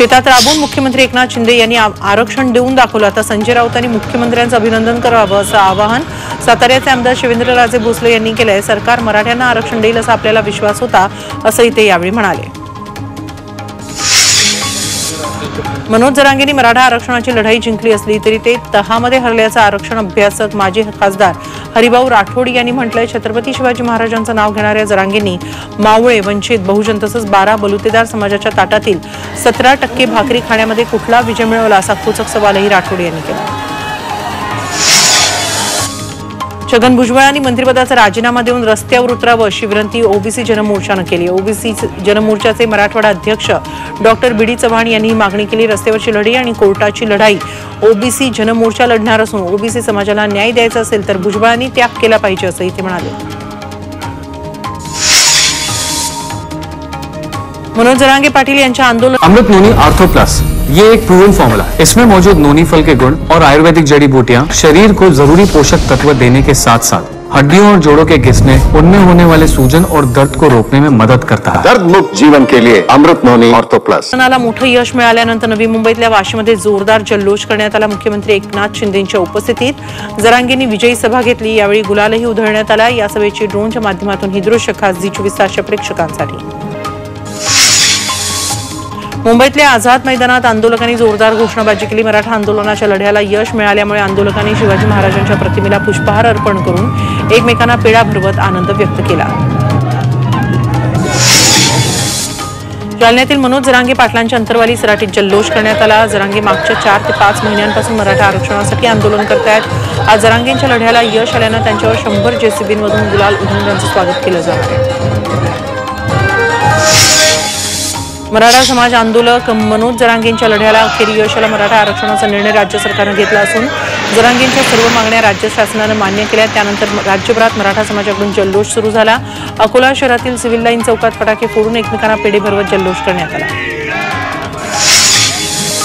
शेतात राबून मुख्यमंत्री एकनाथ शिंदे यांनी आरक्षण देऊन दाखवलं। आता संजय राऊतांनी मुख्यमंत्र्यांचं अभिनंदन करावं असं आवाहन साताऱ्याचे आमदार शिवेंद्रराजे भोसले यांनी केलंय। सरकार मराठ्यांना आरक्षण देईल असा आपल्याला विश्वास होता असंही ते यावेळी म्हणाले। मनोज जरांगेंनी मराठा आरक्षणाची लढाई जिंकली असली तरी ते तहामध्ये हरल्याचा आरक्षण अभ्यासक माजी खासदार हरिभाऊ राठोड यांनी म्हटलंय। छत्रपती शिवाजी महाराजांचं नाव घेणाऱ्या जरांगेंनी मावळे, वंचित, बहुजन तसंच 12 बलुतेदार समाजाच्या ताटातील 17% भाकरी खाण्यामध्ये कुठला विजय मिळवला असा खोचक सवालही राठोड यांनी केला। छगन भुजबळांनी मंत्रिपदाचा राजीनामा देऊन रस्त्यावर उतरावं अशी विनंती ओबीसी जनमोर्चानं केली। ओबीसी जनमोर्चाचे मराठवाडा अध्यक्ष डॉक्टर बी डी चव्हाण यांनी ही मागणी केली। रस्त्यावरची लढाई आणि कोर्टाची लढाई ओबीसी जनमोर्चा लढणार असून ओबीसी समाजाला न्याय द्यायचा असेल तर भुजबळांनी त्याग केला पाहिजे असंही ते म्हणाले। मनोज जरांगे पाटिल यांच्या आंदोलन अमृत नोनी आर्थो प्लस ये एक प्रूवन फॉर्मूला है। इसमें मौजूद नोनी फल के गुण और आयुर्वेदिक जड़ी बूटियां शरीर को जरूरी पोषक तत्व देने के साथ साथ हड्डियों और जोड़ों के घिसने, उनमें होने वाले सूजन और दर्द को रोकने में मदद करता है। दर्द मुक्त जीवन के लिए अमृत नोनी आर्थो प्लस। मोठं यश मिळाल्यानंतर नवी मुंबईतल्या वाशीमध्ये जोरदार जल्लोष करण्यात आला। मुख्यमंत्री एकनाथ शिंदेंच्या उपस्थितीत जरांगेंनी विजयी सभा घेतली। यावेळी गुलालही उधळण्यात आला। या सभेची ड्रोनच्या माध्यमातून ही दृश्य खास झी24 तासच्या प्रेक्षकांसाठी। मुंबईतल्या आझाद मैदानात आंदोलकांनी जोरदार घोषणाबाजी केली। मराठा आंदोलनाच्या लढ्याला यश मिळाल्यामुळे आंदोलकांनी शिवाजी महाराजांच्या प्रतिमेला पुष्पहार अर्पण करून एकमेकांना पेढा भरवत आनंद व्यक्त केला। जालन्यातील मनोज जरांगे पाटलांच्या अंतरवाली सराटीत जल्लोष करण्यात आला। जरांगे मागच्या 4 ते 5 महिन्यांपासून मराठा आरक्षणासाठी आंदोलन करतायत। आज जरांगेंच्या लढ्याला यश आल्यानं त्यांच्यावर 100 जेसीबींमधून गुलाल उधळून त्यांचं स्वागत केलं जाणार आहे। मराठा समाज आंदोलक मनोज जरांगेंच्या लढ्याला अखेर यश आलं। मराठा आरक्षणाचा निर्णय राज्य सरकारनं घेतला असून जरांगेंच्या सर्व मागण्या राज्य शासनानं मान्य केल्या। त्यानंतर राज्यभरात मराठा समाजाकडून जल्लोष सुरू झाला। अकोला शहरातील सिव्हिल लाईन चौकात फटाके फोडून एकमेकांना पेढे भरवत जल्लोष करण्यात आला।